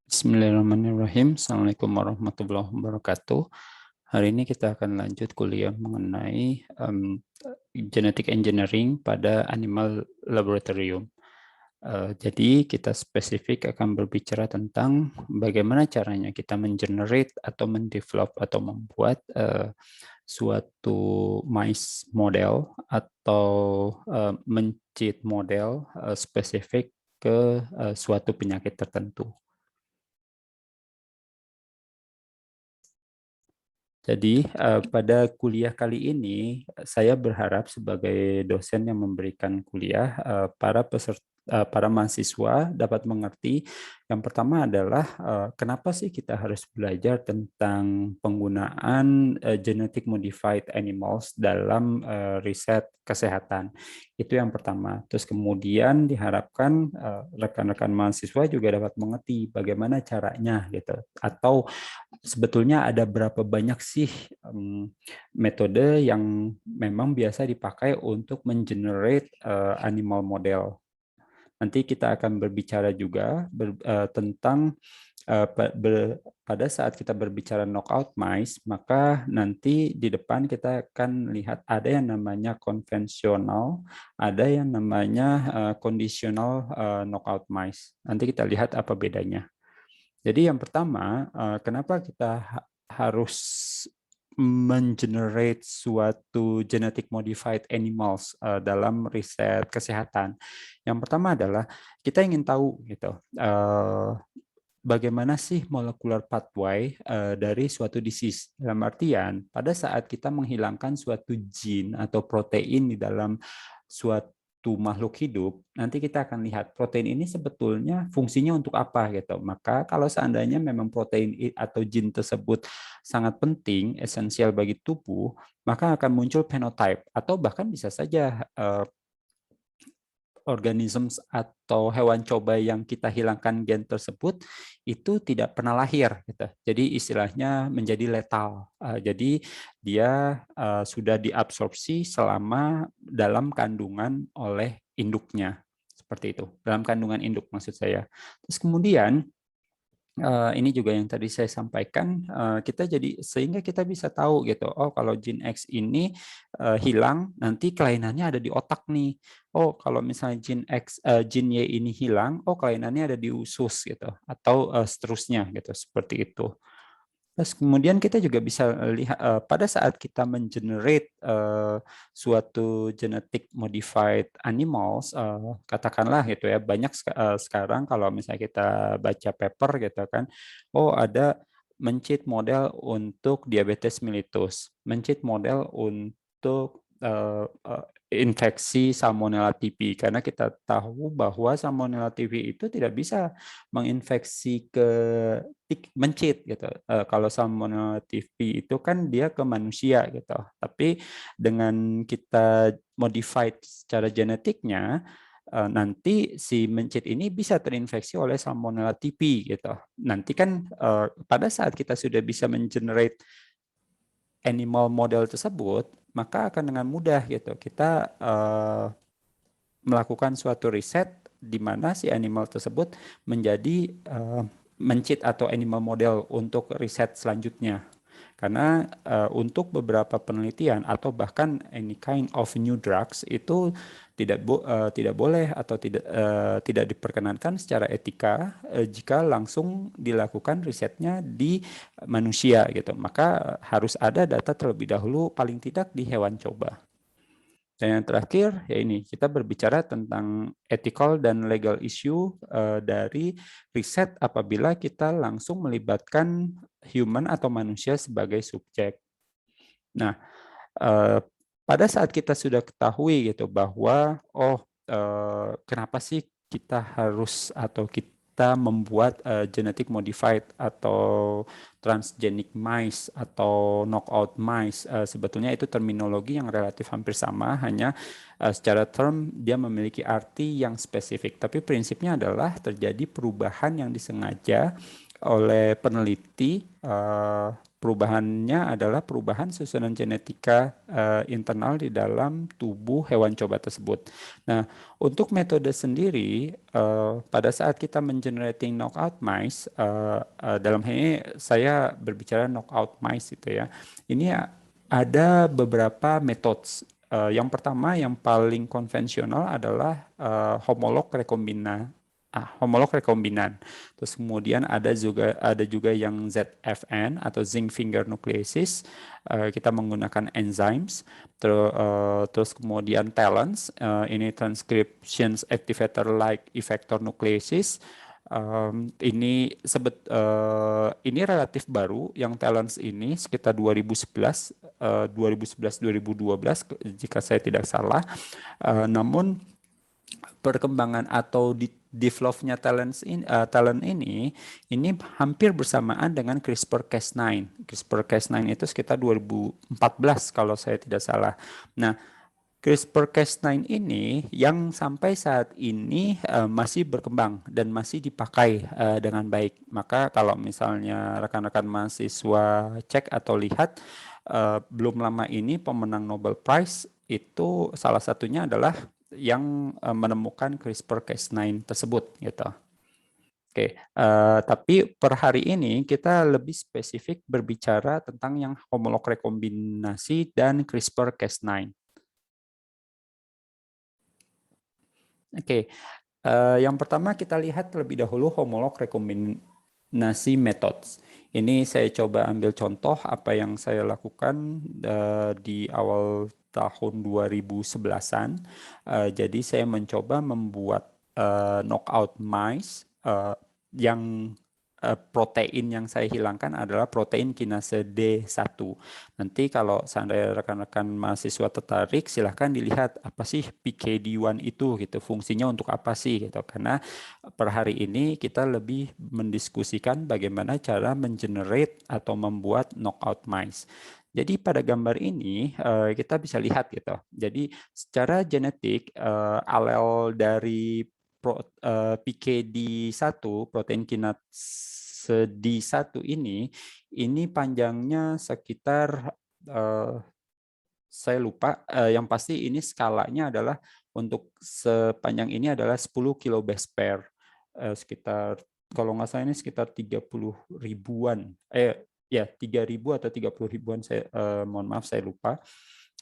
Bismillahirrahmanirrahim. Assalamualaikum warahmatullahi wabarakatuh. Hari ini kita akan lanjut kuliah mengenai genetic engineering pada animal laboratorium. Jadi kita spesifik akan berbicara tentang bagaimana caranya kita mengenerate atau mendevelop atau membuat suatu mice model atau mencit model spesifik ke suatu penyakit tertentu. Jadi pada kuliah kali ini saya berharap sebagai dosen yang memberikan kuliah para mahasiswa dapat mengerti. Yang pertama adalah kenapa sih kita harus belajar tentang penggunaan genetic modified animals dalam riset kesehatan. Itu yang pertama. Terus kemudian diharapkan rekan-rekan mahasiswa juga dapat mengerti bagaimana caranya gitu, atau sebetulnya ada berapa banyak sih metode yang memang biasa dipakai untuk mengenerate animal model. Nanti kita akan berbicara juga tentang pada saat kita berbicara knockout mice, maka nanti di depan kita akan lihat ada yang namanya konvensional, ada yang namanya conditional knockout mice. Nanti kita lihat apa bedanya. Jadi yang pertama, kenapa kita harus mengenerate suatu genetic modified animals dalam riset kesehatan? Yang pertama adalah kita ingin tahu gitu, bagaimana sih molecular pathway dari suatu disease. Dalam artian, pada saat kita menghilangkan suatu gene atau protein di dalam suatu makhluk hidup, nanti kita akan lihat protein ini sebetulnya fungsinya untuk apa gitu. Maka kalau seandainya memang protein atau gene tersebut sangat penting, esensial bagi tubuh, maka akan muncul phenotype atau bahkan bisa saja organismes atau hewan coba yang kita hilangkan gen tersebut itu tidak pernah lahir gitu. Jadi istilahnya menjadi letal. Jadi dia sudah diabsorpsi selama dalam kandungan oleh induknya. Seperti itu. Dalam kandungan induk maksud saya. Terus kemudian ini juga yang tadi saya sampaikan, sehingga kita bisa tahu gitu, oh kalau gene X ini hilang, nanti kelainannya ada di otak nih. Oh kalau misalnya gene Y ini hilang, oh kelainannya ada di usus gitu, atau seterusnya gitu, seperti itu. Terus kemudian kita juga bisa lihat pada saat kita mengenerate suatu genetic modified animals, katakanlah gitu ya, banyak sekarang kalau misalnya kita baca paper gitu kan, oh ada mencit model untuk diabetes mellitus, mencit model untuk infeksi Salmonella typhi, karena kita tahu bahwa Salmonella typhi itu tidak bisa menginfeksi ke mencit gitu. Kalau Salmonella typhi itu kan dia ke manusia gitu. Tapi dengan kita modified secara genetiknya, nanti si mencit ini bisa terinfeksi oleh Salmonella typhi gitu. Nanti kan pada saat kita sudah bisa mengenerate animal model tersebut, maka akan dengan mudah gitu kita melakukan suatu riset di mana si animal tersebut menjadi mencit atau animal model untuk riset selanjutnya. Karena untuk beberapa penelitian atau bahkan any kind of new drugs itu tidak boleh atau tidak diperkenankan secara etika jika langsung dilakukan risetnya di manusia gitu. Maka harus ada data terlebih dahulu paling tidak di hewan coba. Dan yang terakhir, ya ini, kita berbicara tentang ethical dan legal issue dari riset apabila kita langsung melibatkan human atau manusia sebagai subjek. Nah, pada saat kita sudah ketahui gitu bahwa, kenapa sih kita harus atau kita membuat genetic modified atau transgenic mice atau knockout mice, sebetulnya itu terminologi yang relatif hampir sama, hanya secara term dia memiliki arti yang spesifik. Tapi prinsipnya adalah terjadi perubahan yang disengaja oleh peneliti Perubahannya adalah perubahan susunan genetika internal di dalam tubuh hewan coba tersebut. Nah, untuk metode sendiri, pada saat kita mengenerating knockout mice, dalam hal ini saya berbicara knockout mice itu ya. Ini ada beberapa metode. Yang pertama, yang paling konvensional adalah homolog rekombinan. Terus kemudian ada juga yang ZFN atau zinc finger nucleases. Kita menggunakan enzymes. Terus kemudian TALENs, ini transcription activator like effector nucleases. Ini relatif baru, yang TALENs ini sekitar 2011 jika saya tidak salah. Namun perkembangan atau developnya talent ini hampir bersamaan dengan CRISPR-Cas9. CRISPR-Cas9 itu sekitar 2014 kalau saya tidak salah. Nah, CRISPR-Cas9 ini yang sampai saat ini masih berkembang dan masih dipakai dengan baik. Maka kalau misalnya rekan-rekan mahasiswa cek atau lihat, belum lama ini pemenang Nobel Prize itu salah satunya adalah yang menemukan CRISPR-Cas9 tersebut gitu. Oke, tapi per hari ini kita lebih spesifik berbicara tentang yang homolog rekombinasi dan CRISPR-Cas9. Oke, yang pertama kita lihat terlebih dahulu homolog rekombinasi methods. Ini saya coba ambil contoh apa yang saya lakukan di awal tahun 2011-an. Jadi saya mencoba membuat knockout mice yang protein yang saya hilangkan adalah protein kinase D1. Nanti kalau seandainya rekan-rekan mahasiswa tertarik, silahkan dilihat apa sih PKD1 itu gitu, fungsinya untuk apa sih gitu. Karena per hari ini kita lebih mendiskusikan bagaimana cara mengenerate atau membuat knockout mice. Jadi pada gambar ini kita bisa lihat gitu. Jadi secara genetik alel dari PKD1, protein kinase D1 ini panjangnya sekitar saya lupa, yang pasti ini skalanya adalah untuk sepanjang ini adalah 10 kilobase pair, sekitar kalau nggak salah ini sekitar 30 ribuan, ya 3.000 atau 30 ribuan, saya mohon maaf saya lupa.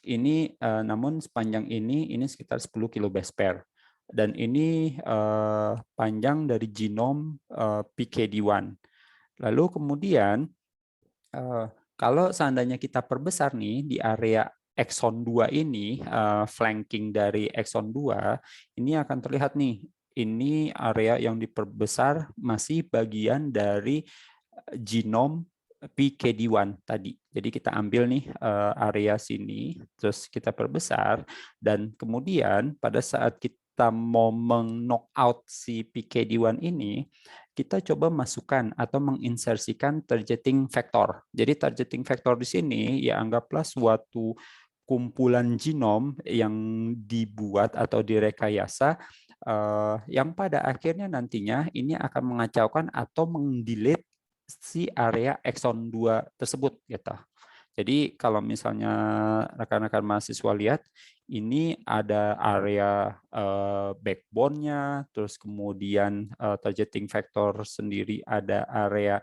Ini namun sepanjang ini sekitar 10 kilobase pair. Dan ini panjang dari genom PKD1. Lalu kemudian kalau seandainya kita perbesar nih di area exon 2 ini, flanking dari exon 2, ini akan terlihat nih, ini area yang diperbesar masih bagian dari genom PKD1 tadi. Jadi kita ambil nih area sini, terus kita perbesar, dan kemudian pada saat kita mau meng-knockout si PKD1 ini, kita coba masukkan atau menginsersikan targeting vector. Jadi targeting vector di sini ya anggaplah suatu kumpulan genom yang dibuat atau direkayasa yang pada akhirnya nantinya ini akan mengacaukan atau mendelete si area exon 2 tersebut gitu. Jadi kalau misalnya rekan-rekan mahasiswa lihat, ini ada area backbone-nya, terus kemudian targeting vector sendiri ada area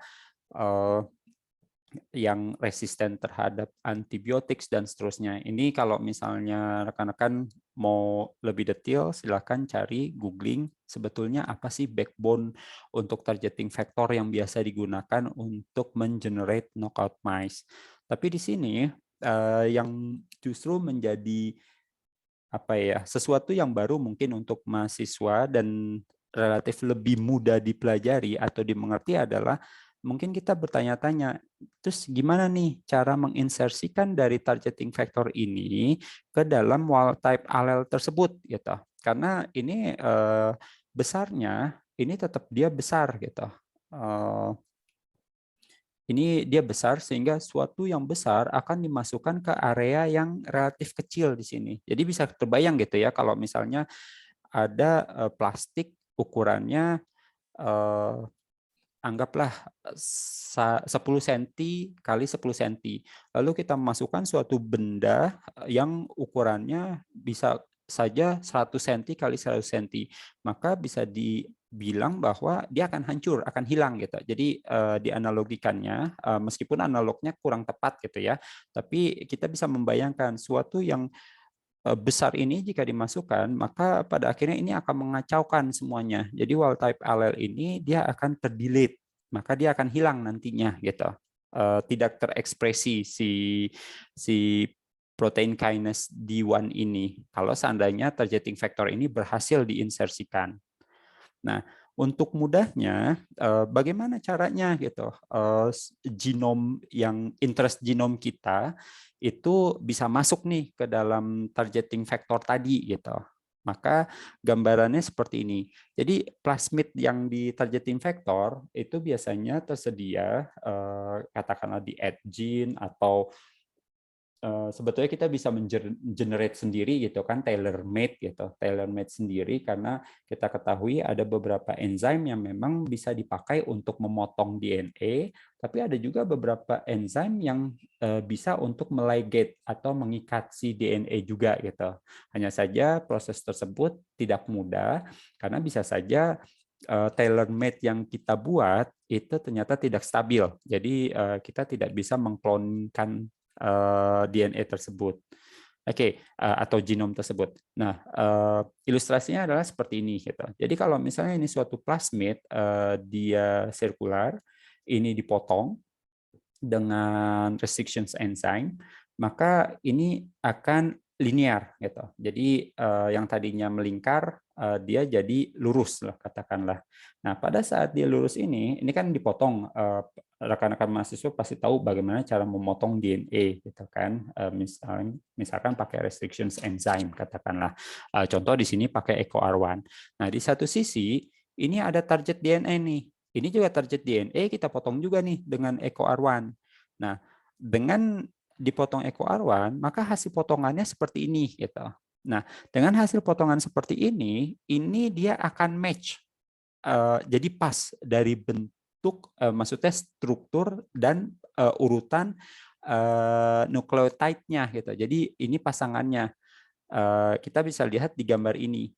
yang resisten terhadap antibiotik dan seterusnya. Ini kalau misalnya rekan-rekan mau lebih detail, silakan cari googling sebetulnya apa sih backbone untuk targeting vector yang biasa digunakan untuk mengenerate knockout mice. Tapi di sini yang justru menjadi apa ya, sesuatu yang baru mungkin untuk mahasiswa dan relatif lebih mudah dipelajari atau dimengerti adalah mungkin kita bertanya-tanya, terus gimana nih cara menginsersikan dari targeting vector ini ke dalam wild type allele tersebut gitu. Karena ini besarnya ini tetap dia besar gitu. Ini dia besar sehingga suatu yang besar akan dimasukkan ke area yang relatif kecil di sini. Jadi bisa terbayang gitu ya kalau misalnya ada plastik ukurannya anggaplah 10 cm kali 10 cm. Lalu kita masukkan suatu benda yang ukurannya bisa saja 100 cm kali 100 cm. Maka bisa dibilang bahwa dia akan hancur, akan hilang gitu. Jadi dianalogikannya, meskipun analognya kurang tepat gitu ya, tapi kita bisa membayangkan suatu yang besar ini jika dimasukkan, maka pada akhirnya ini akan mengacaukan semuanya. Jadi wild type allele ini dia akan terdelete, maka dia akan hilang nantinya gitu. Tidak terekspresi si protein kinase D1 ini kalau seandainya targeting factor ini berhasil diinsersikan. Nah, untuk mudahnya, bagaimana caranya gitu? Genom yang interest genom kita itu bisa masuk nih ke dalam targeting factor tadi gitu. Maka gambarannya seperti ini. Jadi plasmid yang di targeting factor itu biasanya tersedia katakanlah di add gene atau sebetulnya kita bisa generate sendiri gitu kan, tailor made gitu, tailor made sendiri karena kita ketahui ada beberapa enzim yang memang bisa dipakai untuk memotong DNA, tapi ada juga beberapa enzim yang bisa untuk meligate atau mengikat si DNA juga gitu. Hanya saja proses tersebut tidak mudah karena bisa saja tailor made yang kita buat itu ternyata tidak stabil. Jadi kita tidak bisa mengklonkan DNA tersebut. Oke, atau genom tersebut. Nah, ilustrasinya adalah seperti ini gitu. Jadi kalau misalnya ini suatu plasmid, dia sirkular, ini dipotong dengan restrictions enzyme, maka ini akan linear gitu. Jadi yang tadinya melingkar dia jadi lurus lah katakanlah. Nah, pada saat dia lurus ini kan dipotong, rekan-rekan mahasiswa pasti tahu bagaimana cara memotong DNA gitu kan. Misalkan pakai restrictions enzyme katakanlah. Contoh di sini pakai EcoR1. Nah, di satu sisi ini ada target DNA nih. Ini juga target DNA kita potong juga nih dengan EcoR1. Nah, dengan dipotong EcoR1, maka hasil potongannya seperti ini gitu. Nah, dengan hasil potongan seperti ini dia akan match. Jadi pas dari bentuk, maksudnya struktur dan urutan nukleotide-nya gitu. Jadi ini pasangannya. Kita bisa lihat di gambar ini.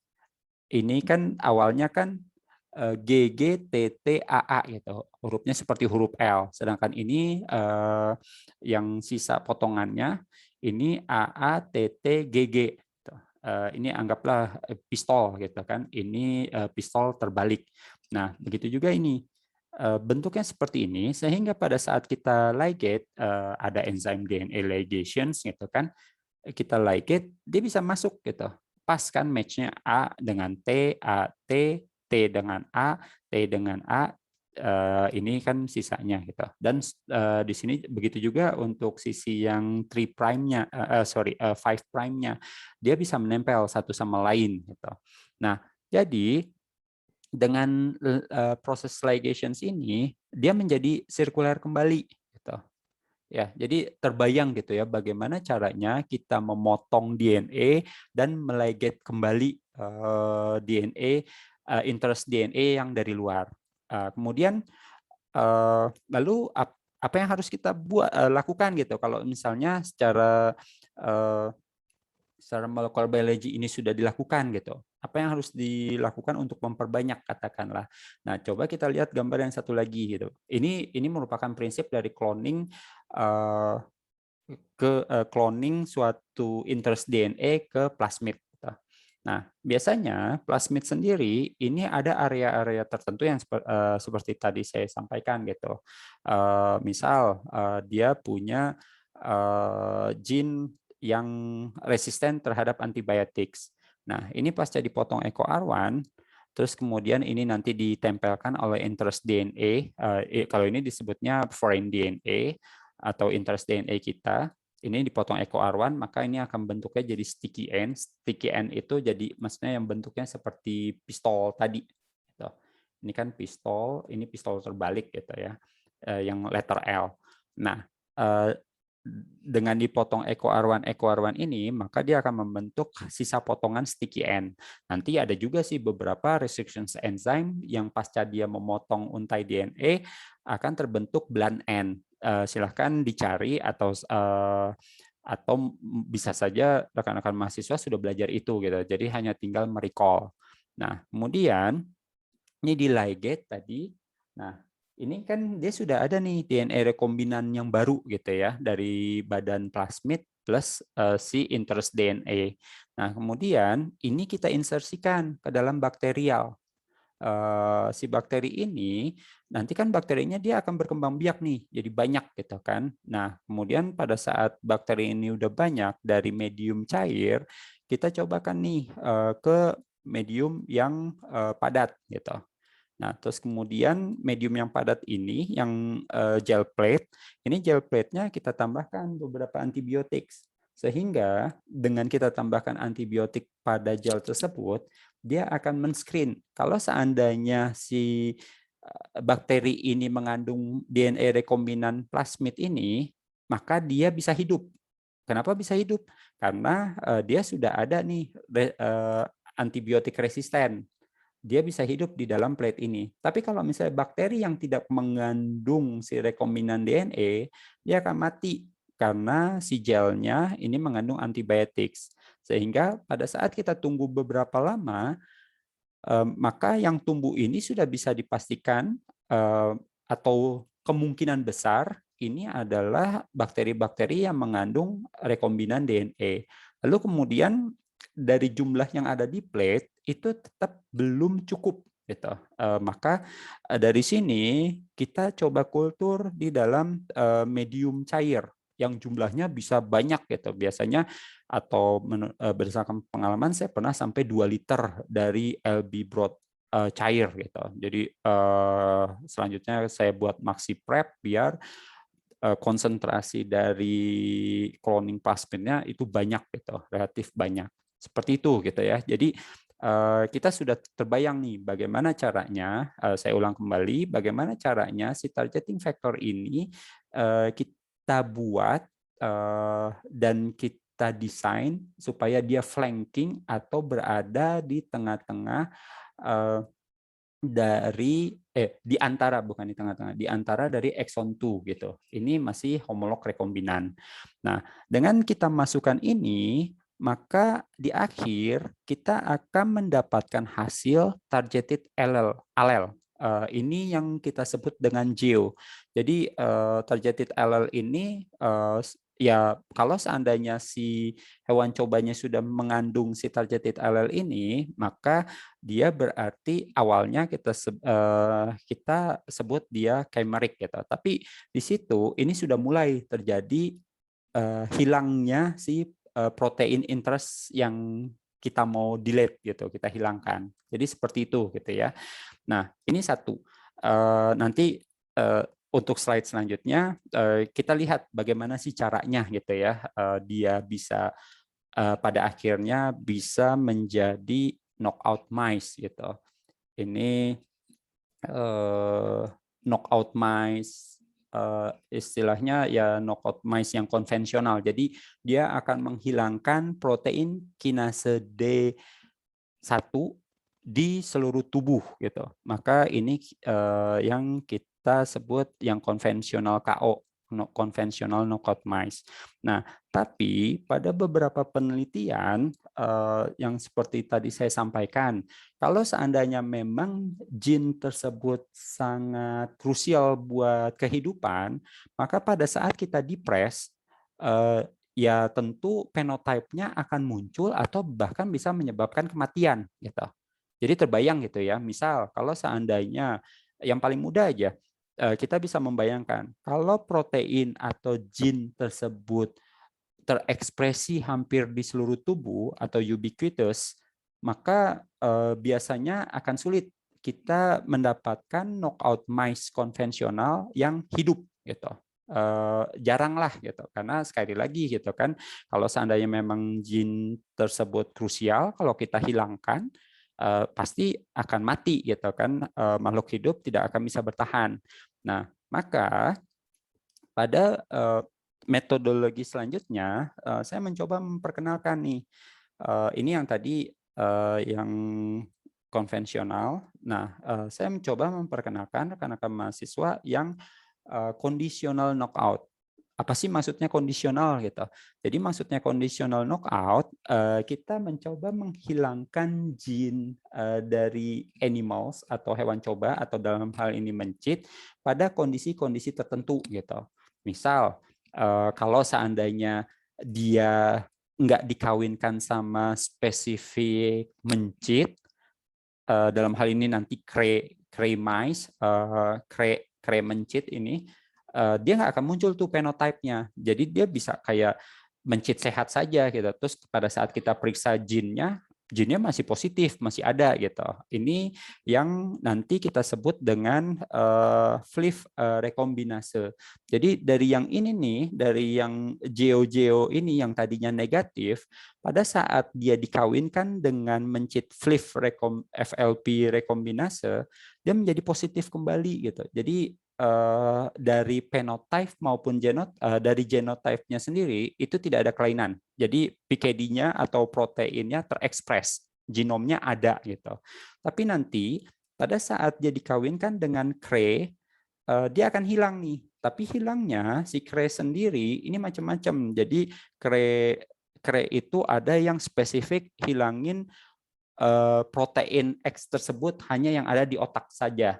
Ini kan awalnya kan GGTTAA gitu, hurufnya seperti huruf L. Sedangkan ini yang sisa potongannya ini AATTGG. Gitu. Ini anggaplah pistol gitu kan. Ini pistol terbalik. Nah, begitu juga ini. Bentuknya seperti ini sehingga pada saat kita ligate ada enzim DNA ligations gitu kan, kita ligate dia bisa masuk gitu, pas kan matchnya A dengan T, A T, T dengan A, T dengan A, ini kan sisanya gitu. Dan di sini begitu juga untuk sisi yang 3 prime-nya, 5 prime-nya, dia bisa menempel satu sama lain gitu. Nah, jadi dengan proses ligations ini dia menjadi sirkuler kembali gitu. Ya, jadi terbayang gitu ya bagaimana caranya kita memotong DNA dan meligate kembali DNA interest DNA yang dari luar. Kemudian lalu apa yang harus kita lakukan gitu kalau misalnya secara molecular biology ini sudah dilakukan gitu. Apa yang harus dilakukan untuk memperbanyak katakanlah. Nah, coba kita lihat gambar yang satu lagi gitu. Ini merupakan prinsip dari cloning cloning suatu interest DNA ke plasmid. Nah, biasanya plasmid sendiri ini ada area-area tertentu yang seperti tadi saya sampaikan gitu. Misal dia punya gene yang resisten terhadap antibiotik. Nah, ini pasca dipotong EcoR1, terus kemudian ini nanti ditempelkan oleh interest DNA. Kalau ini disebutnya foreign DNA atau interest DNA kita. Ini dipotong EcoR1, maka ini akan bentuknya jadi sticky end. Sticky end itu jadi maksudnya yang bentuknya seperti pistol tadi. Gitu. Ini kan pistol, ini pistol terbalik gitu ya, yang letter L. Nah, dengan dipotong ekoarwan ini, maka dia akan membentuk sisa potongan sticky end. Nanti ada juga sih beberapa restrictions enzyme yang pasca dia memotong untai DNA akan terbentuk blunt end. Silahkan dicari atau bisa saja rekan-rekan mahasiswa sudah belajar itu gitu. Jadi hanya tinggal merecall. Nah, kemudian ini di ligate tadi. Nah, ini kan dia sudah ada nih DNA rekombinan yang baru gitu ya dari badan plasmid plus si interest DNA. Nah, kemudian ini kita insersikan ke dalam bakterial. Si bakteri ini nanti kan bakterinya dia akan berkembang biak nih, jadi banyak gitu kan. Nah, kemudian pada saat bakteri ini udah banyak dari medium cair, kita cobakan nih ke medium yang padat gitu. Nah, terus kemudian medium yang padat ini, yang gel plate, ini gel plate-nya kita tambahkan beberapa antibiotik. Sehingga dengan kita tambahkan antibiotik pada gel tersebut, dia akan men-screen. Kalau seandainya si bakteri ini mengandung DNA rekombinan plasmid ini, maka dia bisa hidup. Kenapa bisa hidup? Karena dia sudah ada nih antibiotik resisten, dia bisa hidup di dalam plate ini. Tapi kalau misalnya bakteri yang tidak mengandung si rekombinan DNA, dia akan mati karena si gelnya ini mengandung antibiotik. Sehingga pada saat kita tunggu beberapa lama, maka yang tumbuh ini sudah bisa dipastikan atau kemungkinan besar ini adalah bakteri-bakteri yang mengandung rekombinan DNA. Lalu kemudian dari jumlah yang ada di plate itu tetap belum cukup gitu. Maka dari sini kita coba kultur di dalam medium cair yang jumlahnya bisa banyak gitu. Biasanya atau berdasarkan pengalaman saya pernah sampai 2 liter dari LB broth cair gitu. Jadi selanjutnya saya buat maxi prep biar konsentrasi dari cloning plasmidnya itu banyak gitu, relatif banyak. Seperti itu gitu ya. Jadi kita sudah terbayang nih bagaimana caranya, saya ulang kembali, bagaimana caranya si targeting factor ini kita buat dan kita desain supaya dia flanking atau berada di tengah-tengah di antara, bukan di tengah-tengah, di antara dari exon 2 gitu. Ini masih homolog rekombinan. Nah, dengan kita masukkan ini, maka di akhir kita akan mendapatkan hasil targeted allele. Ini yang kita sebut dengan geo. Jadi targeted allele ini ya kalau seandainya si hewan cobanya sudah mengandung si targeted allele ini, maka dia berarti awalnya kita sebut dia chimeric gitu. Tapi di situ ini sudah mulai terjadi hilangnya si protein interest yang kita mau delete gitu, kita hilangkan. Jadi seperti itu gitu ya. Nah, ini satu. Nanti untuk slide selanjutnya kita lihat bagaimana sih caranya gitu ya. Dia bisa pada akhirnya bisa menjadi knockout mice gitu. Ini knockout mice istilahnya ya knockout mice yang konvensional. Jadi dia akan menghilangkan protein kinase D1 di seluruh tubuh gitu. Maka ini yang kita sebut yang konvensional KO, konvensional knockout mice. Nah, tapi pada beberapa penelitian yang seperti tadi saya sampaikan, kalau seandainya memang gene tersebut sangat krusial buat kehidupan, maka pada saat kita dipres, ya tentu fenotipenya akan muncul atau bahkan bisa menyebabkan kematian gitu. Jadi terbayang gitu ya, misal kalau seandainya yang paling mudah aja, kita bisa membayangkan kalau protein atau gene tersebut terekspresi hampir di seluruh tubuh atau ubiquitous, maka biasanya akan sulit kita mendapatkan knockout mice konvensional yang hidup gitu. Jarang lah gitu, karena sekali lagi gitu kan, kalau seandainya memang gene tersebut krusial, kalau kita hilangkan pasti akan mati gitu kan, makhluk hidup tidak akan bisa bertahan. Nah, maka pada metodologi selanjutnya, saya mencoba memperkenalkan nih, ini yang tadi yang konvensional. Nah, saya mencoba memperkenalkan rekan-rekan mahasiswa yang conditional knockout. Apa sih maksudnya kondisional gitu? Jadi maksudnya conditional knockout, kita mencoba menghilangkan gene dari animals atau hewan coba atau dalam hal ini mencit pada kondisi-kondisi tertentu gitu. Misal kalau seandainya dia nggak dikawinkan sama spesifik mencit, dalam hal ini nanti cray mice, cray mencit ini, dia nggak akan muncul tuh phenotype-nya. Jadi dia bisa kayak mencit sehat saja gitu. Terus pada saat kita periksa gene-nya masih positif, masih ada gitu. Ini yang nanti kita sebut dengan FLIF rekombinase. Jadi dari yang ini nih, dari yang geo ini yang tadinya negatif, pada saat dia dikawinkan dengan mencit FLP rekombinase, dia menjadi positif kembali gitu. Jadi dari phenotype maupun dari genotype-nya sendiri itu tidak ada kelainan. Jadi PKD-nya atau proteinnya terekspres, genomnya ada gitu. Tapi nanti pada saat dia dikawinkan dengan Cray, dia akan hilang nih. Tapi hilangnya si Cray sendiri ini macam-macam. Jadi Cray itu ada yang spesifik hilangin protein X tersebut hanya yang ada di otak saja,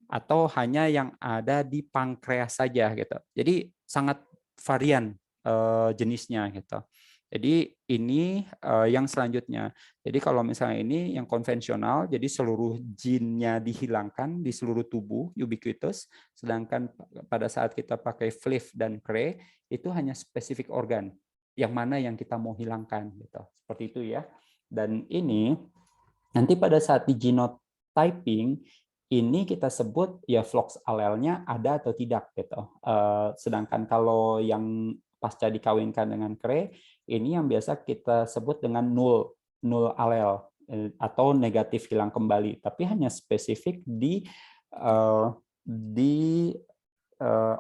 atau hanya yang ada di pankreas saja gitu. Jadi sangat varian jenisnya gitu. Jadi ini yang selanjutnya. Jadi kalau misalnya ini yang konvensional, jadi seluruh gennya dihilangkan di seluruh tubuh ubiquitous, sedangkan pada saat kita pakai FLIF dan Cray itu hanya spesifik organ. Yang mana yang kita mau hilangkan gitu. Seperti itu ya. Dan ini nanti pada saat di genotyping ini kita sebut ya Flox alelnya ada atau tidak gitu. Sedangkan kalau yang pasca dikawinkan dengan Cray ini yang biasa kita sebut dengan null alel atau negatif hilang kembali, tapi hanya spesifik di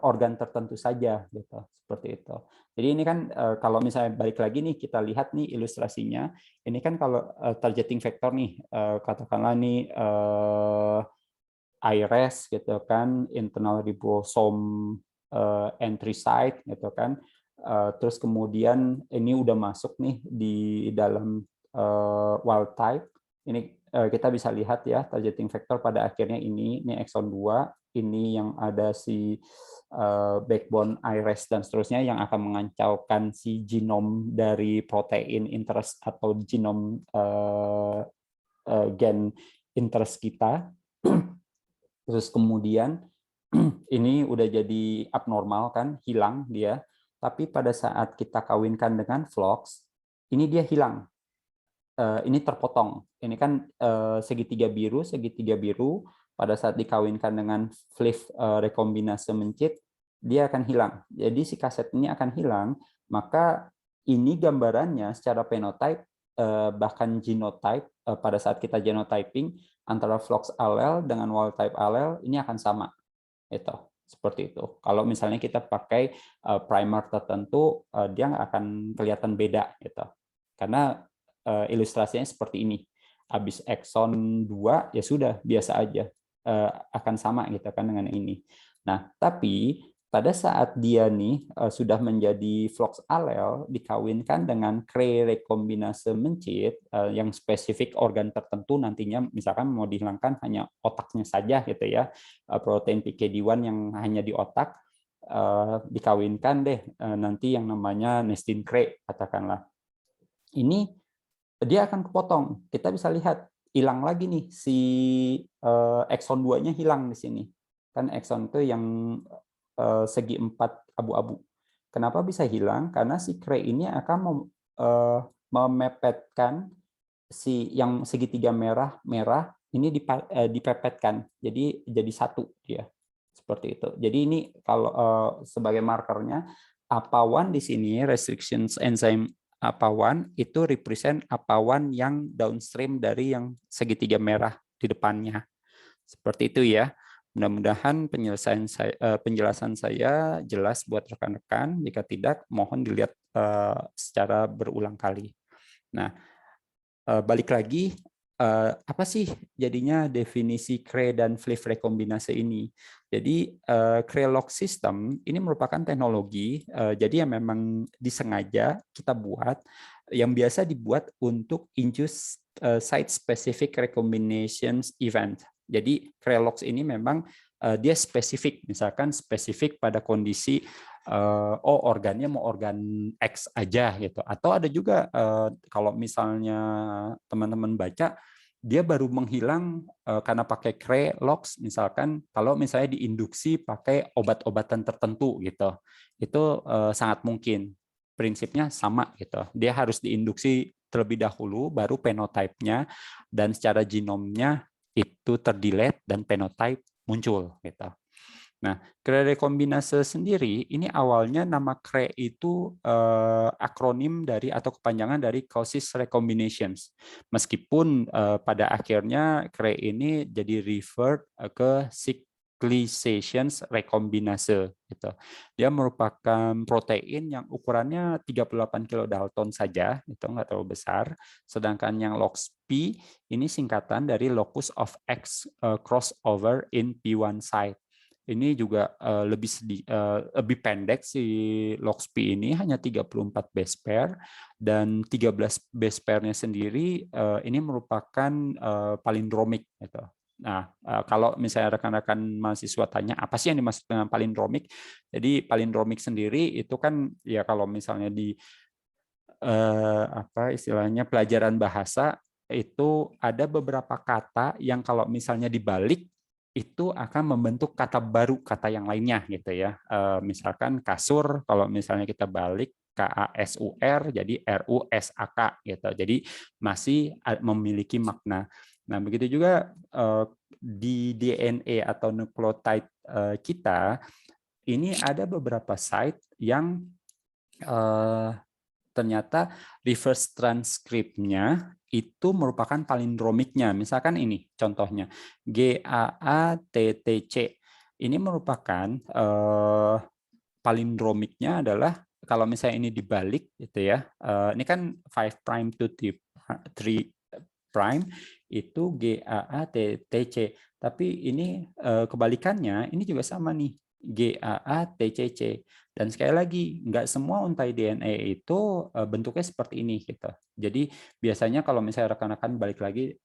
organ tertentu saja gitu, seperti itu. Jadi ini kan kalau misalnya balik lagi nih kita lihat nih ilustrasinya, ini kan kalau targeting vektor nih katakanlah nih IRES gitu kan, internal ribosome entry site gitu kan. Terus kemudian ini udah masuk nih di dalam wild type. Ini kita bisa lihat ya targeting vector pada akhirnya ini exon 2, ini yang ada si backbone IRES dan seterusnya yang akan mengancaukan si genom dari protein interest atau genom gen interest kita. Terus kemudian ini udah jadi abnormal kan, hilang dia. Tapi pada saat kita kawinkan dengan Flox, ini dia hilang. Ini terpotong. Ini kan segitiga biru. Pada saat dikawinkan dengan FLIF rekombinase mencit, dia akan hilang. Jadi si kaset ini akan hilang, maka ini gambarannya secara phenotype bahkan genotype pada saat kita genotyping antara Flox allele dengan wild type allele ini akan sama. Itu seperti itu. Kalau misalnya kita pakai primer tertentu, dia nggak akan kelihatan beda gitu. Karena ilustrasinya seperti ini. Habis exon 2 ya sudah biasa aja akan sama gitu kan dengan ini. Nah, tapi pada saat dia nih sudah menjadi Flox allele dikawinkan dengan Cray rekombinase mencit yang spesifik organ tertentu nantinya misalkan mau dihilangkan hanya otaknya saja gitu ya, protein PKD1 yang hanya di otak, dikawinkan deh nanti yang namanya nestin Cray katakanlah. Ini dia akan kepotong. Kita bisa lihat hilang lagi nih si exon 2-nya hilang di sini. Kan exon itu yang segi 4 abu-abu. Kenapa bisa hilang? Karena si Cray ini akan memepetkan si yang segitiga merah ini dipepetkan. Jadi satu dia. Seperti itu. Jadi ini kalau sebagai markernya APA1 di sini restrictions enzyme APA1 itu represent APA1 yang downstream dari yang segitiga merah di depannya. Seperti itu ya. Mudah-mudahan penjelasan saya jelas buat rekan-rekan. Jika tidak, mohon dilihat secara berulang kali. Nah, balik lagi, apa sih jadinya definisi Cray dan Fleet rekombinase ini? Jadi Cray-Lox system ini merupakan teknologi, jadi yang memang disengaja kita buat, yang biasa dibuat untuk induce site-specific recombinations event. Jadi Cray-Lox ini memang dia spesifik, misalkan spesifik pada kondisi organnya mau organ X aja gitu. Atau ada juga kalau misalnya teman-teman baca, dia baru menghilang karena pakai Cray-Lox, misalkan kalau misalnya diinduksi pakai obat-obatan tertentu gitu. Itu sangat mungkin. Prinsipnya sama gitu. Dia harus diinduksi terlebih dahulu, baru phenotype-nya dan secara genomnya itu terdelete dan phenotype muncul gitu. Nah, Cray rekombinase sendiri ini awalnya nama Cray itu akronim dari atau kepanjangan dari causes recombinations. Meskipun pada akhirnya Cray ini jadi referred ke cyclizations recombinase gitu. Dia merupakan protein yang ukurannya 38 kilodalton saja, itu nggak terlalu besar. Sedangkan yang LOXP ini singkatan dari locus of X crossover in P1 site. Ini juga lebih pendek si LOXP ini, hanya 34 base pair, dan 13 base pairnya sendiri ini merupakan palindromik gitu. Nah, kalau misalnya rekan-rekan mahasiswa tanya apa sih yang dimaksud dengan palindromik? Jadi palindromik sendiri itu kan ya kalau misalnya di apa istilahnya pelajaran bahasa itu ada beberapa kata yang kalau misalnya dibalik itu akan membentuk kata baru, kata yang lainnya gitu ya. Misalkan kasur, kalau misalnya kita balik KASUR jadi RUSAK gitu. Jadi masih memiliki makna. Nah, begitu juga di DNA atau nukleotide kita ini ada beberapa site yang ternyata reverse transkripnya itu merupakan palindromiknya. Misalkan ini contohnya GAATTC. Ini merupakan palindromiknya adalah kalau misalnya ini dibalik gitu ya. Ini kan 5 prime to 3 prime itu GAATTC. Tapi ini kebalikannya ini juga sama nih. GAATCC. Dan sekali lagi, nggak semua untai DNA itu bentuknya seperti ini gitu. Jadi biasanya kalau misalnya rekan-rekan balik lagi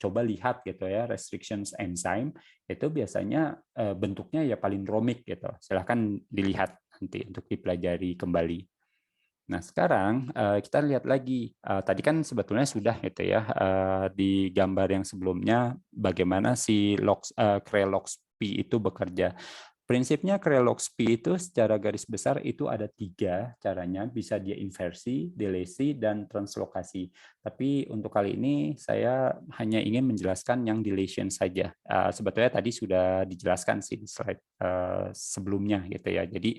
coba lihat gitu ya restrictions enzyme itu biasanya bentuknya ya palindromik gitu. Silahkan dilihat nanti untuk dipelajari kembali. Nah, sekarang kita lihat lagi. Tadi kan sebetulnya sudah gitu ya di gambar yang sebelumnya bagaimana si Cray-Lox-P itu bekerja. Prinsipnya Cray-Lox-P itu secara garis besar itu ada 3 caranya, bisa dia inversi, delesi, dan translokasi. Tapi untuk kali ini saya hanya ingin menjelaskan yang deletion saja. Sebetulnya tadi sudah dijelaskan sih di slide sebelumnya gitu ya. Jadi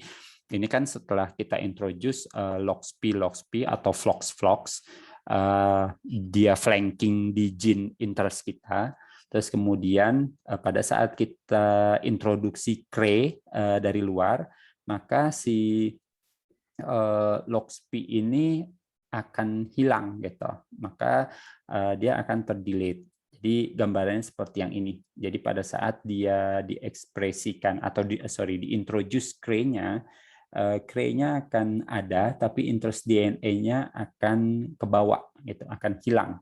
ini kan setelah kita introduce LOXP atau FLOX, dia flanking di gene interest kita. Terus kemudian pada saat kita introduksi Cray dari luar, maka si LOXP ini akan hilang gitu. Maka dia akan terdelete. Jadi gambarannya seperti yang ini. Jadi pada saat dia diekspresikan atau diintroduce Cray-nya, Cray-nya akan ada, tapi interest DNA-nya akan kebawa, gitu, akan hilang,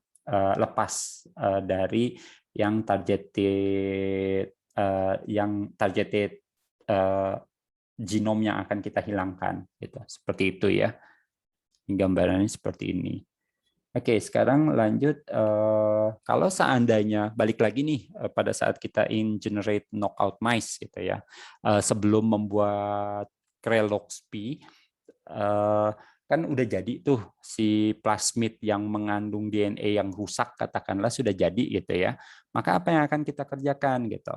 lepas dari yang targeted genom yang akan kita hilangkan, gitu. Seperti itu ya. Gambarannya seperti ini. Oke, sekarang lanjut. Kalau seandainya balik lagi nih pada saat kita in generate knockout mice gitu ya, sebelum membuat Cray-Lox-P, kan udah jadi tuh si plasmid yang mengandung DNA yang rusak katakanlah sudah jadi gitu ya. Maka apa yang akan kita kerjakan gitu?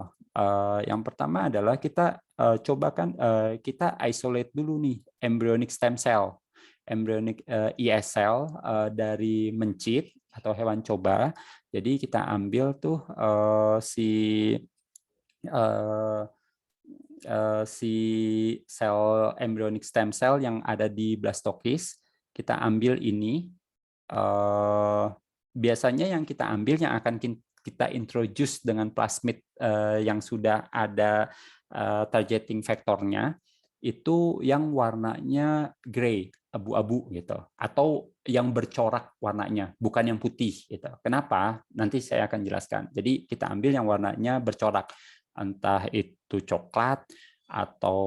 Yang pertama adalah kita cobakan kita isolate dulu nih embryonic stem cell, embryonic ES cell dari mencit atau hewan coba. Jadi kita ambil tuh si uh, si sel embryonic stem cell yang ada di blastokis, kita ambil ini. Biasanya yang kita ambil yang akan kita introduce dengan plasmid yang sudah ada targeting vektornya, itu yang warnanya gray, abu-abu gitu, atau yang bercorak warnanya, bukan yang putih gitu. Kenapa? Nanti saya akan jelaskan. Jadi kita ambil yang warnanya bercorak, entah itu coklat atau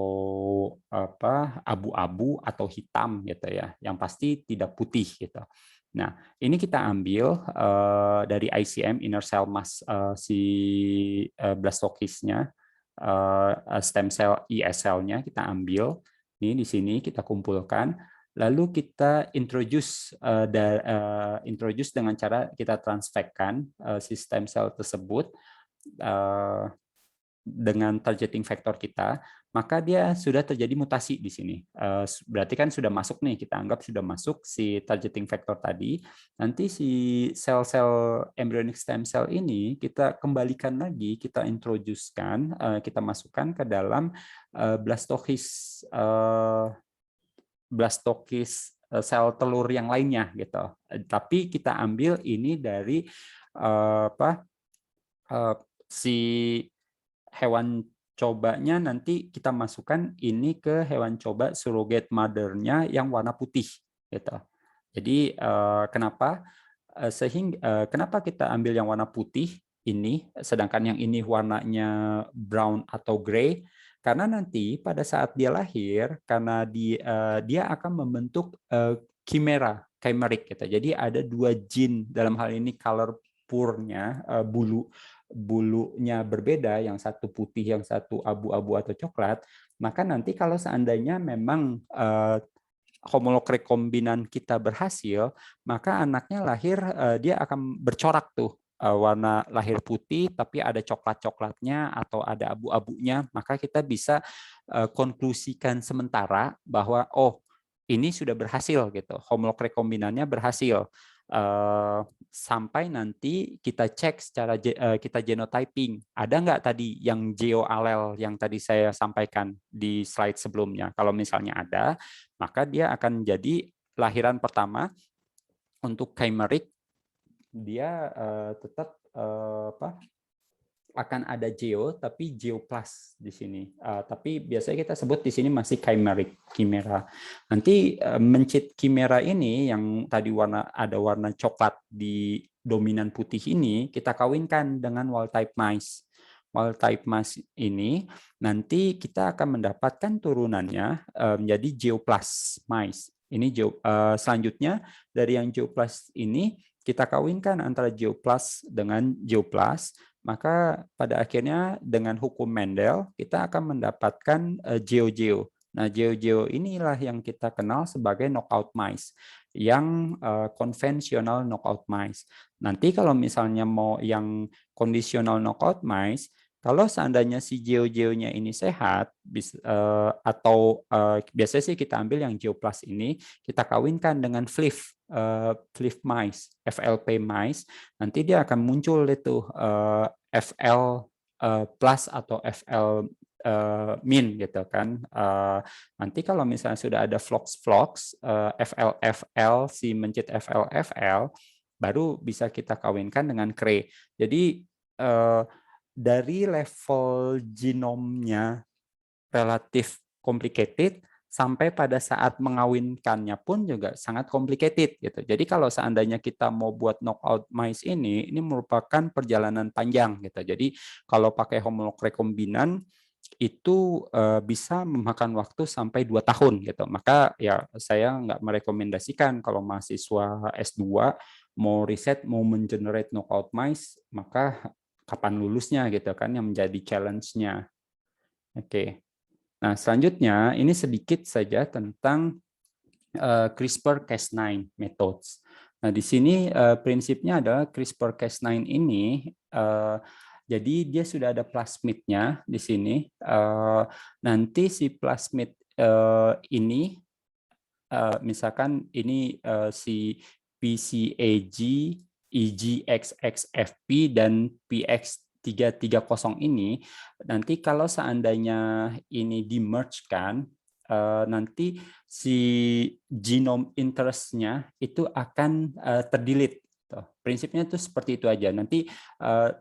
apa abu-abu atau hitam gitu ya, yang pasti tidak putih gitu. Nah, ini kita ambil dari ICM inner cell mass si blastokisnya, stem cell ESL-nya kita ambil. Ini di sini kita kumpulkan, lalu kita introduce introduce dengan cara kita transfekkan si stem cell tersebut dengan targeting vektor kita, maka dia sudah terjadi mutasi di sini. Berarti kan sudah masuk nih, kita anggap sudah masuk si targeting vektor tadi. Nanti si sel-sel embryonic stem cell ini kita kembalikan lagi, kita introduce-kan, kita masukkan ke dalam blastokis sel telur yang lainnya gitu. Tapi kita ambil ini dari si hewan cobanya, nanti kita masukkan ini ke hewan coba surrogate mother-nya yang warna putih gitu. Jadi kenapa kenapa kita ambil yang warna putih ini sedangkan yang ini warnanya brown atau gray? Karena nanti pada saat dia lahir, karena dia akan membentuk chimeric gitu. Jadi ada dua gene, dalam hal ini color purnya, bulunya berbeda, yang satu putih, yang satu abu-abu atau coklat, maka nanti kalau seandainya memang homolog rekombinan kita berhasil, maka anaknya lahir dia akan bercorak tuh, warna lahir putih tapi ada coklat-coklatnya atau ada abu-abunya, maka kita bisa konklusikan sementara bahwa oh ini sudah berhasil gitu, homolog rekombinannya berhasil. Sampai nanti kita cek secara kita genotyping, ada nggak tadi yang geoalel yang tadi saya sampaikan di slide sebelumnya. Kalau misalnya ada, maka dia akan jadi lahiran pertama untuk chimeric, dia tetap akan ada geo, tapi geoplas di sini. Tapi biasanya kita sebut di sini masih chimera. Nanti mencit chimera ini yang tadi ada warna coklat di dominan putih ini, kita kawinkan dengan wild type mice. Wild type mice ini nanti kita akan mendapatkan turunannya menjadi geoplas mice. Ini selanjutnya dari yang geoplas ini kita kawinkan antara geoplas dengan geoplas, maka pada akhirnya dengan hukum Mendel kita akan mendapatkan geo-geo. Nah, geo-geo inilah yang kita kenal sebagai knockout mice, yang konvensional knockout mice. Nanti kalau misalnya mau yang kondisional knockout mice, kalau seandainya si geo-geonya ini sehat, atau biasanya sih kita ambil yang geoplas ini, kita kawinkan dengan FLIF mice, FLP mice, nanti dia akan muncul itu FL plus atau FL min gitu kan. Nanti kalau misalnya sudah ada flox FL si mencit FL baru bisa kita kawinkan dengan Cray. Jadi dari level genomnya relatif complicated sampai pada saat mengawinkannya pun juga sangat complicated gitu. Jadi kalau seandainya kita mau buat knockout mice ini merupakan perjalanan panjang gitu. Jadi kalau pakai homolog rekombinan itu bisa memakan waktu sampai 2 tahun gitu. Maka ya saya nggak merekomendasikan kalau mahasiswa S2 mau riset, mau mengenerate knockout mice, maka kapan lulusnya gitu kan yang menjadi challenge-nya. Oke. Nah, selanjutnya ini sedikit saja tentang CRISPR-Cas9 methods. Nah, di sini prinsipnya adalah CRISPR-Cas9 ini jadi dia sudah ada plasmidnya di sini. Nanti si plasmid ini misalkan ini si PCAG, EGXXFP dan PX 330 ini, nanti kalau seandainya ini di-merge-kan, nanti si genome interest-nya itu akan terdelete. Prinsipnya itu seperti itu aja. Nanti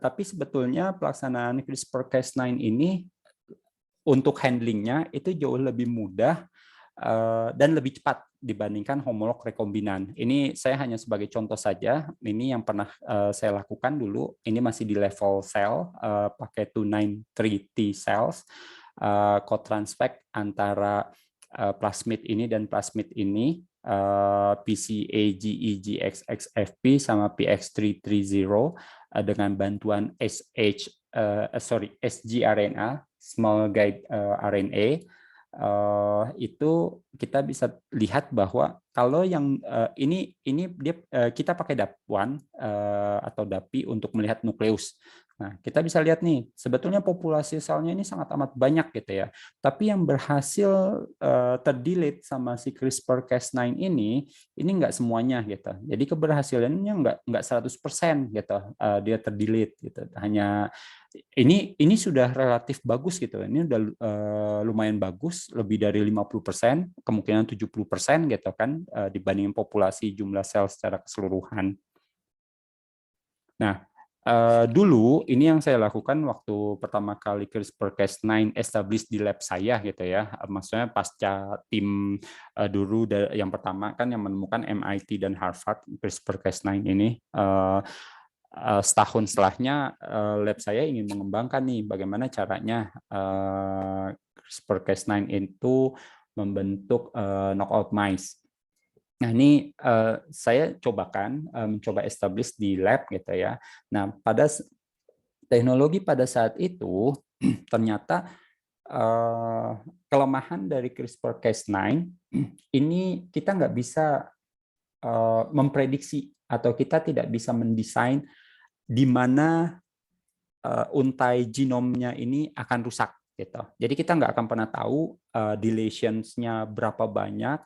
tapi sebetulnya pelaksanaan CRISPR-Cas9 ini untuk handlingnya itu jauh lebih mudah dan lebih cepat dibandingkan homolog rekombinan. Ini saya hanya sebagai contoh saja. Ini yang pernah saya lakukan dulu. Ini masih di level cell, pakai 293T cells, co-transfect antara plasmid ini dan plasmid ini, PCAGEGXXFP sama PX330 dengan bantuan sgRNA, small guide RNA. Itu kita bisa lihat bahwa kalau yang ini dia kita pakai DAP1 atau DAPI untuk melihat nukleus. Nah, kita bisa lihat nih, sebetulnya populasi selnya ini sangat amat banyak gitu ya. Tapi yang berhasil terdelete sama si CRISPR-Cas9 ini nggak semuanya gitu. Jadi keberhasilannya nggak 100% gitu, dia terdelete gitu. Hanya ini sudah relatif bagus gitu. Ini udah lumayan bagus, lebih dari 50%, kemungkinan 70% gitu kan dibanding populasi jumlah sel secara keseluruhan. Nah, dulu ini yang saya lakukan waktu pertama kali CRISPR-Cas9 establish di lab saya gitu ya. Maksudnya pasca tim dulu yang pertama kan yang menemukan MIT dan Harvard CRISPR-Cas9 ini. Setahun setelahnya lab saya ingin mengembangkan nih bagaimana caranya CRISPR-Cas9 itu membentuk knockout mice. Nah ini saya cobakan mencoba establish di lab gitu ya. Nah pada teknologi pada saat itu ternyata kelemahan dari CRISPR-Cas9 ini kita nggak bisa memprediksi atau kita tidak bisa mendesain di mana untai genomnya ini akan rusak gitu. Jadi kita nggak akan pernah tahu deletions-nya berapa banyak,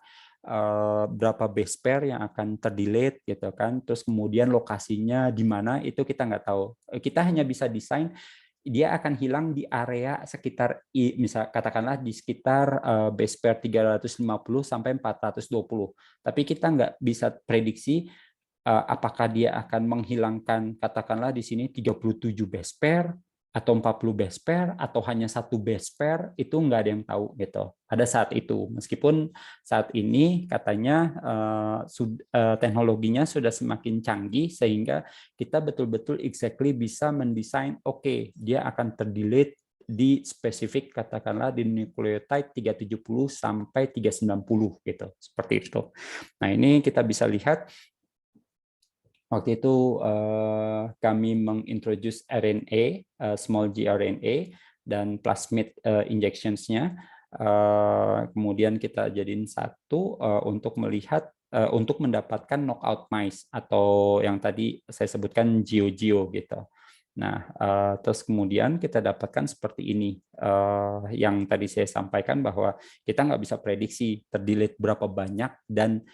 berapa base pair yang akan terdelete gitu kan. Terus kemudian lokasinya di mana itu kita nggak tahu. Kita hanya bisa desain dia akan hilang di area sekitar misal katakanlah di sekitar base pair 350 sampai 420. Tapi kita nggak bisa prediksi apakah dia akan menghilangkan katakanlah di sini 37 base pair atau 40 base pair atau hanya satu base pair, itu nggak ada yang tahu gitu pada saat itu. Meskipun saat ini katanya teknologinya sudah semakin canggih sehingga kita betul-betul exactly bisa mendesain dia akan terdelete di spesifik katakanlah di nucleotide 370 sampai 390 gitu, seperti itu. Nah, ini kita bisa lihat waktu itu kami mengintroduce RNA, small gRNA, dan plasmid injections-nya. Kemudian kita jadiin satu untuk melihat, untuk mendapatkan knockout mice, atau yang tadi saya sebutkan GeoGeo gitu. Nah, terus kemudian kita dapatkan seperti ini, yang tadi saya sampaikan bahwa kita nggak bisa prediksi terdelete berapa banyak dan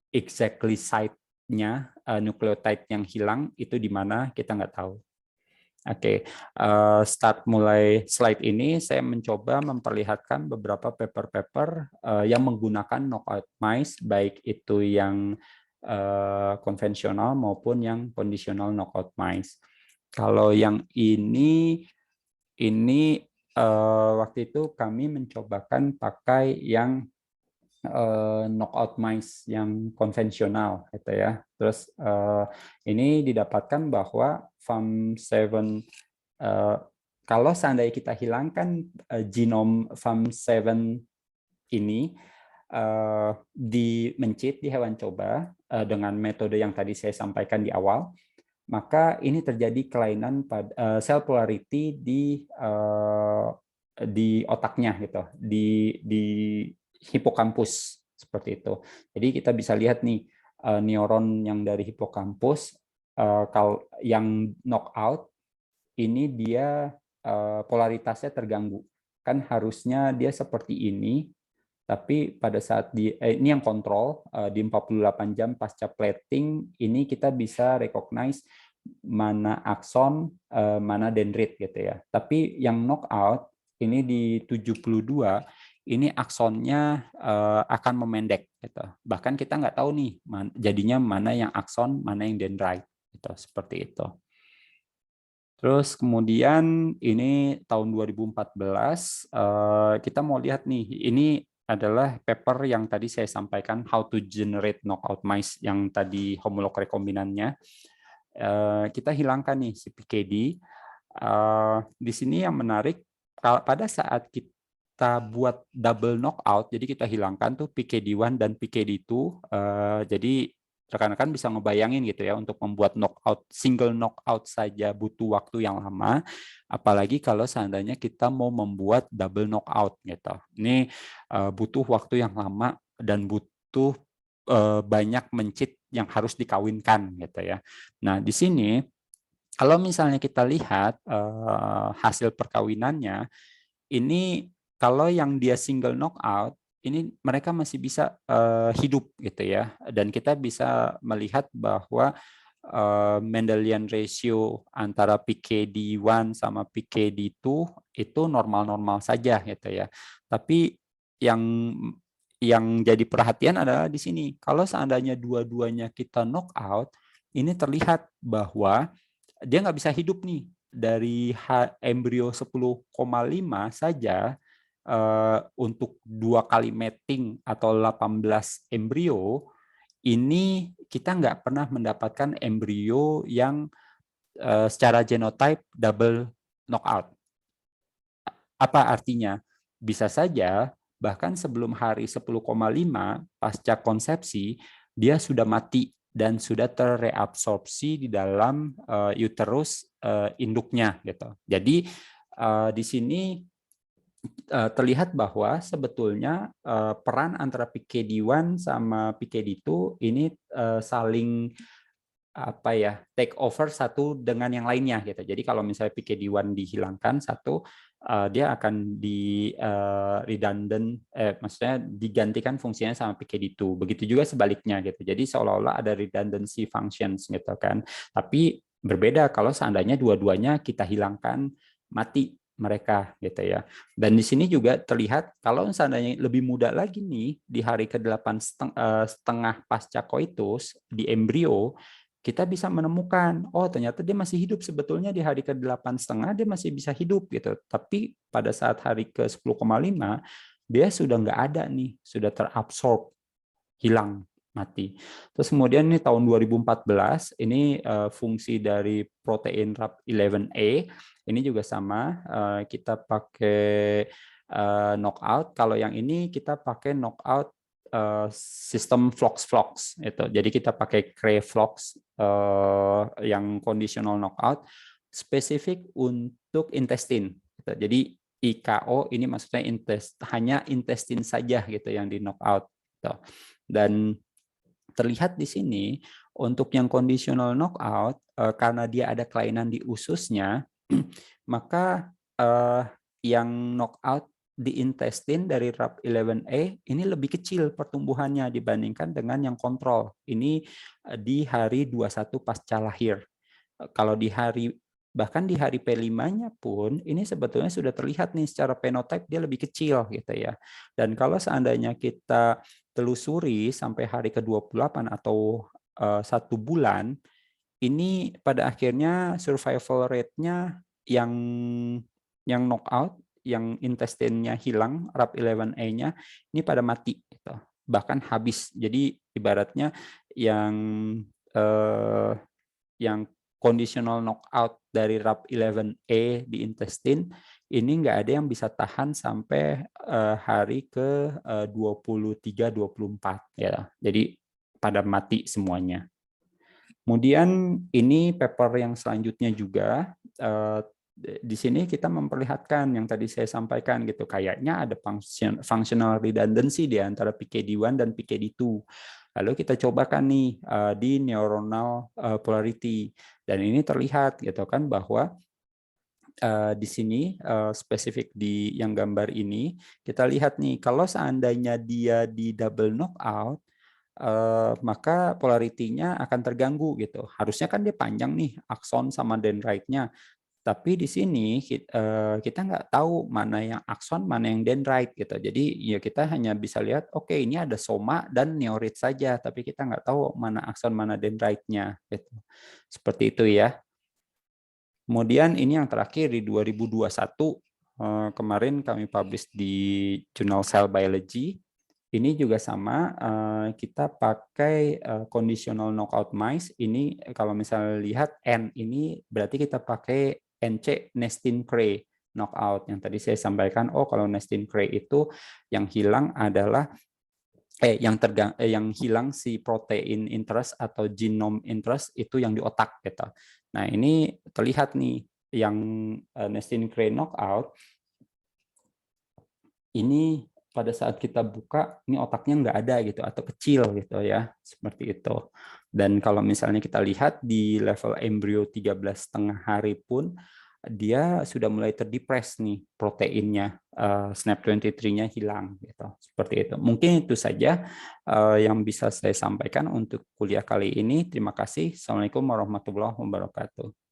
exactly site-nya nukleotide yang hilang itu di mana kita nggak tahu. Oke, start mulai slide ini saya mencoba memperlihatkan beberapa paper-paper yang menggunakan knockout mice, baik itu yang konvensional maupun yang conditional knockout mice. Kalau yang ini waktu itu kami mencobakan pakai yang knockout mice yang konvensional gitu ya. Terus ini didapatkan bahwa FAM7 kalau seandainya kita hilangkan genom FAM7 ini di hewan coba dengan metode yang tadi saya sampaikan di awal, maka ini terjadi kelainan pada cell polarity di otaknya gitu, di hipokampus seperti itu. Jadi kita bisa lihat nih neuron yang dari hipokampus yang knockout ini dia polaritasnya terganggu. Kan harusnya dia seperti ini, tapi pada saat ini yang kontrol di 48 jam pasca plating ini kita bisa recognize mana akson, mana dendrit gitu ya. Tapi yang knockout ini di 72 ini aksonnya akan memendek gitu. Bahkan kita nggak tahu nih jadinya mana yang akson, mana yang dendrit gitu, seperti itu. Terus kemudian ini tahun 2014 kita mau lihat nih, ini adalah paper yang tadi saya sampaikan, how to generate knockout mice yang tadi homolog rekombinannya. Kita hilangkan nih si PKD. Di sini yang menarik, pada saat kita buat double knockout, jadi kita hilangkan tuh PKD1 dan PKD2. Jadi rekan-rekan bisa ngebayangin gitu ya, untuk membuat knockout, single knockout saja butuh waktu yang lama, apalagi kalau seandainya kita mau membuat double knockout gitu. Ini butuh waktu yang lama dan butuh banyak mencit yang harus dikawinkan gitu ya. Nah, di sini kalau misalnya kita lihat hasil perkawinannya, ini kalau yang dia single knockout, ini mereka masih bisa hidup gitu ya, dan kita bisa melihat bahwa Mendelian ratio antara PKD1 sama PKD2 itu normal-normal saja gitu ya. Tapi yang jadi perhatian adalah di sini, kalau seandainya dua-duanya kita knockout, ini terlihat bahwa dia nggak bisa hidup nih dari embrio 10,5 saja untuk 2 kali mating atau 18 embrio, ini kita nggak pernah mendapatkan embrio yang secara genotype double knockout. Apa artinya? Bisa saja bahkan sebelum hari 10,5 pasca konsepsi dia sudah mati dan sudah terreabsorpsi di dalam uterus induknya gitu. Jadi di sini terlihat bahwa sebetulnya peran antara PKD1 sama PKD2 ini saling apa ya, take over satu dengan yang lainnya gitu. Jadi kalau misalnya PKD1 dihilangkan satu, dia akan di redundant, maksudnya digantikan fungsinya sama PKD2. Begitu juga sebaliknya gitu. Jadi seolah-olah ada redundancy functions gitu kan. Tapi berbeda kalau seandainya dua-duanya kita hilangkan, mati mereka gitu ya. Dan di sini juga terlihat kalau seandainya lebih muda lagi nih di hari ke-8 setengah pasca koitus di embrio, kita bisa menemukan, oh ternyata dia masih hidup sebetulnya di hari ke-8,5 dia masih bisa hidup gitu. Tapi pada saat hari ke-10,5 dia sudah nggak ada nih, sudah terabsorb, hilang, mati. Terus kemudian ini tahun 2014 ini fungsi dari protein RAP11A ini juga sama, kita pakai knockout. Kalau yang ini kita pakai knockout sistem Flox itu. Jadi kita pakai Cray-Flox yang conditional knockout spesifik untuk intestine. Gitu. Jadi IKO ini maksudnya hanya intestine saja gitu yang di knockout. Gitu. Dan terlihat di sini untuk yang conditional knockout karena dia ada kelainan di ususnya, maka yang knockout di intestine dari RAP11A ini lebih kecil pertumbuhannya dibandingkan dengan yang kontrol. Ini di hari 21 pasca lahir. Kalau di hari bahkan di hari P5-nya pun ini sebetulnya sudah terlihat nih secara phenotype dia lebih kecil gitu ya. Dan kalau seandainya kita telusuri sampai hari ke-28 atau 1 bulan, ini pada akhirnya survival rate-nya yang knockout, yang intestinnya hilang, RAP11A-nya, ini pada mati. Gitu. Bahkan habis. Jadi ibaratnya yang conditional knockout dari RAP11A di intestine, ini nggak ada yang bisa tahan sampai hari ke 23-24. Ya. Jadi pada mati semuanya. Kemudian ini paper yang selanjutnya juga, di sini kita memperlihatkan yang tadi saya sampaikan gitu, kayaknya ada functional redundancy di antara PKD1 dan PKD2. Lalu kita cobakan nih di neuronal polarity, dan ini terlihat gitu kan bahwa di sini spesifik di yang gambar ini kita lihat nih kalau seandainya dia di double knockout, maka polaritinya akan terganggu gitu. Harusnya kan dia panjang nih akson sama dendrite-nya. Tapi di sini kita nggak tahu mana yang akson, mana yang dendrite gitu. Jadi ya kita hanya bisa lihat, oke ini ada soma dan neorit saja, tapi kita nggak tahu mana akson, mana dendrite-nya. Gitu. Seperti itu ya. Kemudian ini yang terakhir di 2021, kemarin kami publish di Journal Cell Biology. Ini juga sama, kita pakai conditional knockout mice. Ini kalau misalnya lihat N ini berarti kita pakai NC, nestin cray knockout. Yang tadi saya sampaikan, kalau nestin cray itu yang hilang adalah yang hilang si protein interest atau genome interest itu yang di otak gitu. Nah, ini terlihat nih yang nestin cray knockout ini pada saat kita buka ini otaknya nggak ada gitu atau kecil gitu ya, seperti itu. Dan kalau misalnya kita lihat di level embrio 13,5 hari pun dia sudah mulai terdepres nih proteinnya, SNAP23-nya hilang gitu. Seperti itu. Mungkin itu saja yang bisa saya sampaikan untuk kuliah kali ini. Terima kasih. Assalamualaikum warahmatullahi wabarakatuh.